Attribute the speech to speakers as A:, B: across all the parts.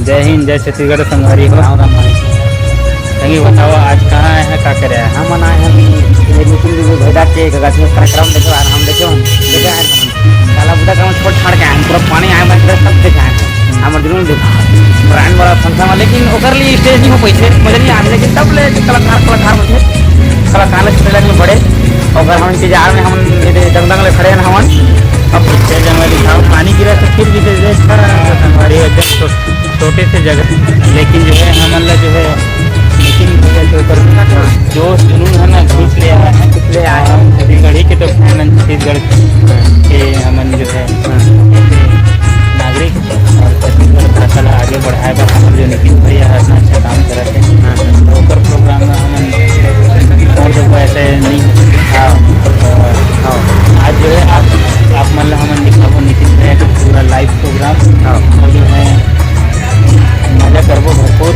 A: जय हिंद, जय छत्तीसगढ़ संगवारी हो। संगी बताओ आज कहाँ आए हैं, क्या करे हैं?
B: हम आए हैं नितिन भैया के गति में कार्यक्रम देखे आए हम देखे आए काला बुदा का छोड़ छाड़ के आए पूरा पानी आए मैं सब देखे आए हमारे दिनों में देखा ब्रांड वाला संख्या में, लेकिन ओकर लिए स्टेज नहीं हो पैसे मजा नहीं आने, लेकिन तब ले कलाकार मुझे कलाकार स्टेज में बड़े और हम इंतजार में हम दंग ले खड़े हैं हमन।
A: अब स्टेज में दिखाओ पानी गिरा तो फिर भी संगवारी एकदम छोटे से जगह, लेकिन जो है हमन जो है लेकिन के ऊपर जोश जुनून है ना घूस ले आया है,
B: ले आए हैं
A: छत्तीसगढ़ी के तो छत्तीसगढ़ के हमन जो है नागरिक और छत्तीसगढ़ का कला आगे बढ़ाएगा। हम जो नितिन भैया है इतना अच्छा काम कर रहे हैं तो ओकर प्रोग्राम में हमन और जो ऐसे नहीं था। आज जो है आप मान लो हमन दिखाओ नितिन भैया का पूरा लाइव प्रोग्राम और जो है मजा करबो भरपूर।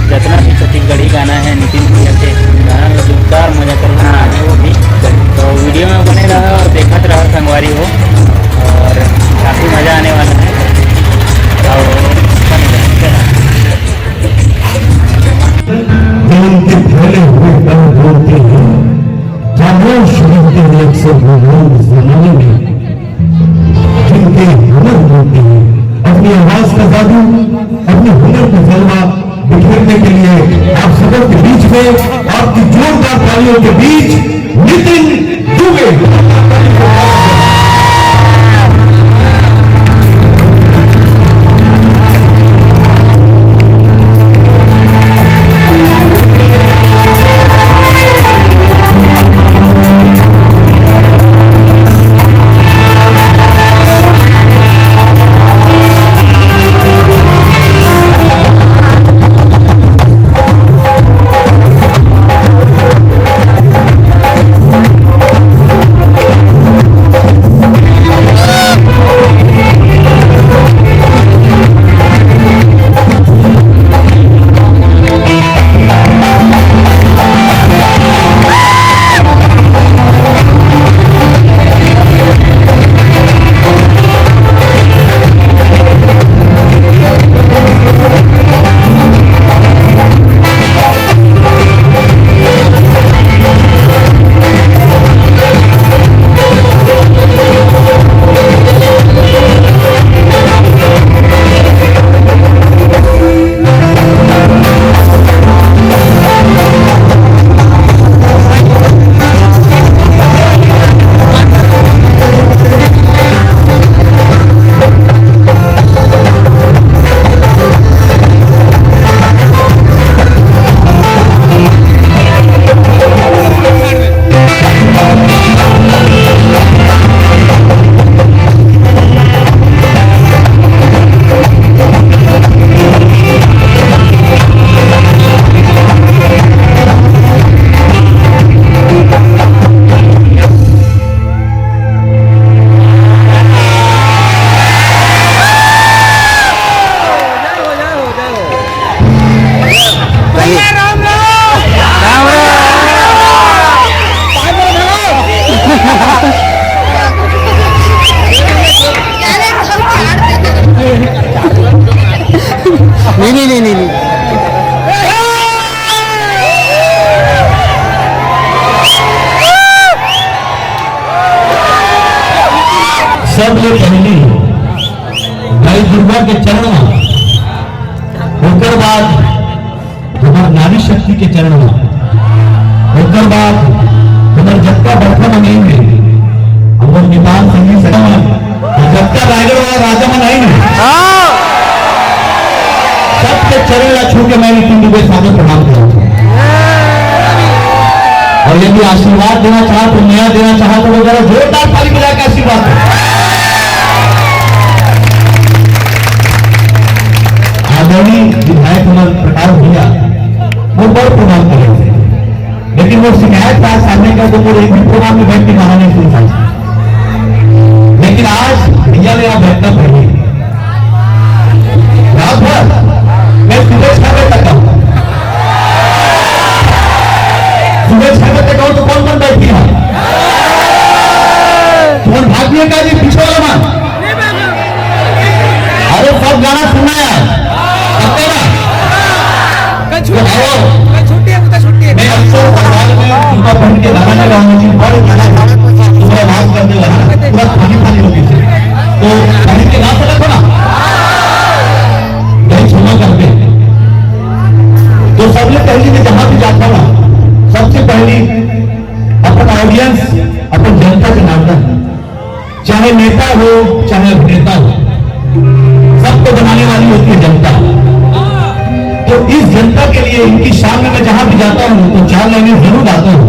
A: जितना भी छत्तीसगढ़ी गाना है नितिन भैया के गाना में जोरदार मजा करबो वो भी, तो वीडियो में बने रहा और देखते रहो संगवारी हो और काफ़ी मज़ा आने वाला है।
C: अपनी आवाज का जादू, अपने हुनर का जलवा बिखेरने के लिए आप सबों के बीच में आपकी जोरदार तालियों के बीच नितिन दुबे।
B: नहीं
C: सबले पहली भाई दुर्गा के चरण में, उसके बाद हमारे नारी शक्ति के चरण में, उसके बाद हमारे जगता बरखा मनाएंगे हम निदान संगीत जगता रायगढ़ वाला राजा मनाएंगे सबके चरण ला छू के मैं नितिन दुबे सामने प्रणाम करूंगा। और यदि आशीर्वाद देना चाहा तो नया देना चाहा तो वो जरा जोरदार ताली बजा के आशीर्वाद दें। आदरणीय विधायक कुमार प्रकाश भैया वो बहुत प्रोग्राम कर रहे थे, लेकिन वो शिकायत आज सामने का तो एक भी प्रोग्राम में बैठ के गाना नहीं सुन सकता, लेकिन आज भैया ने यहाँ बैठना पड़ेगा। रात भर मैं सुबह 6 बजे तक आऊँ, सुबह 6 बजे तक आऊँ तो कौन कौन बैठी है? कौन भाग्य का जी पीछे वाला मान? अरे सब गाना सुनना है मैं आपको भगवान में उनका पहन के गाना नहीं गाऊंगा जी, बहुत गाना पूरा भाग करने लगा, पूरा खाली खाली हो गई तो पहन के गा सकते ना, नहीं क्षमा करते। तो सबसे पहली मैं जहां भी जाता हूँ सबसे पहली अपन ऑडियंस अपन जनता के नाम है, चाहे नेता हो चाहे अभिनेता हो, सबको बनाने वाली होती है जनता। तो इस जनता के लिए इनकी शान में मैं जहां भी जाता हूं तो 4 लाइनें जरूर गाता हूं,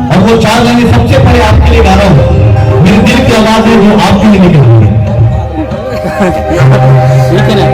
C: और वो 4 लाइनें सबसे पहले आपके लिए गा रहा हूं। मेरे दिल की आवाज है जो आपके लिए निकलती है।
B: ठीक है ना?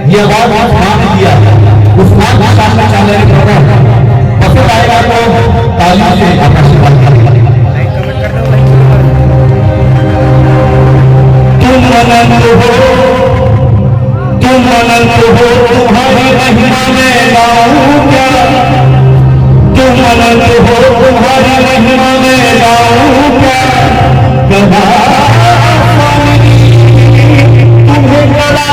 C: ये आवाज उस्मान ने दिया, उस्मान के सामने चलने के बाद पसंद आएगा तो ताली से आशीर्वाद करेगा। तुम अनंत हो तुम्हारी महिमा में गाऊं क्या, तुम अनंत हो तुम्हारी महिमा में गाऊं क्या, तुम्हें गला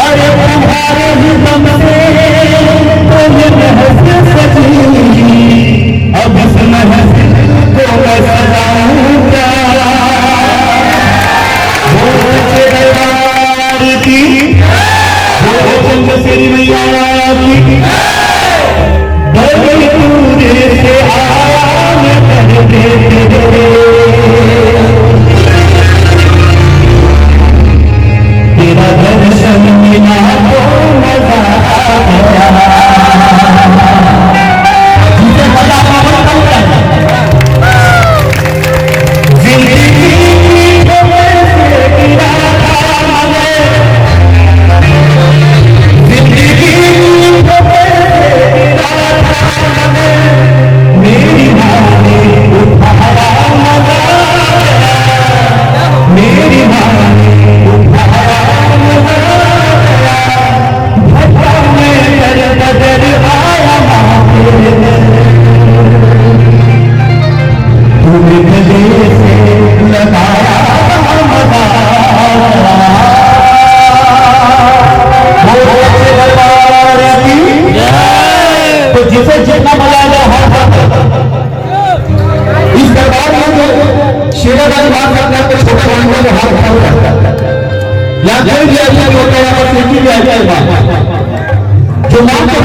C: अरे तुम्हारे ही दम से तुम्हें महसूस सजी, अब इस महसूस को मैं सजाऊं क्या, की चंद श्री मैया की बड़ी दूर से आया मैं कहते तेरा दर्शन मिला तो मजा आया, जिसे मजा जिंदगी को कैसे गिरा जिसे जितना मजा आएगा इस दरबार में जो शेरावाली बात करता है तो छोटे भाई को हाथ उठा करता है या कोई भी ऐसा होता है या सिद्धि भी ऐसा जो मां को